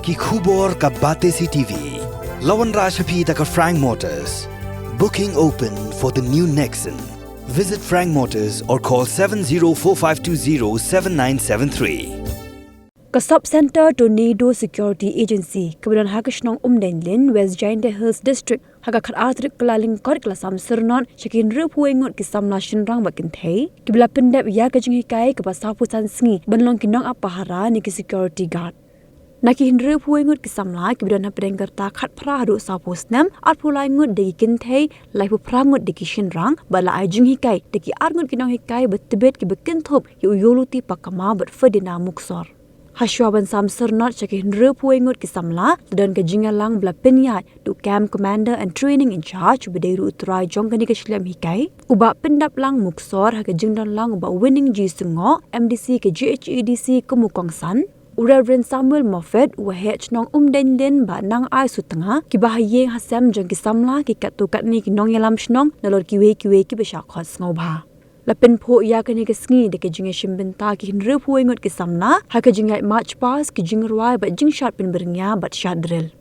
ki khubor ka bate si TV. Lawan Rashapi taka Frank Motors. Booking open for the new Nexon. Visit Frank Motors or call 7045207973. Kasab Center Tornado Security Agency kemudian hakishnong Denlin West Giant Hills District haga khat atrik kelaling kor kelasam sernon shakin rup huengot ki Samla shinrang bakin thei kibla Pyndep ya ka Hikai ke pasapusan sngi banlong ki Nongap Pahara ni ki security guard naki rup huengot ki Samla kemudian hapdeng kerta khat pra hadu sapus nam at pulai ngut de kin thei lai pu prangut de ki shinrang bala ai Hikai de ki arngut ki Nong Hikai betebet ki bekin thop yu yoluti pakama ber fedina muksor Hashwaban Samsar not checking Rupuengut Kisamla, dan ke Jingalang bla Pinyat to Camp Commander and Training in Charge Bederu Utrai Jongkani ke Shlam Hikai, Uba Pyndep lang Muksor ha ke Jingdan lang uba winning G Sungo, MDC ke GHEDC ke Mukongsan, Reverend Samuel Moffat wahech nong Denlin ba nang ai sutanga ki bahayeng hasam jong Kisamla ki kat tu kat ni ki nong yalam shnong nalor kiwe ki besakot ngobha. Lapin po ya kani ke sngi de ke jinge shimbenta ki hinrup huengot ke Samla ha ke jingai march pass ki jingruai ba Jingshah pin bernya bat shadril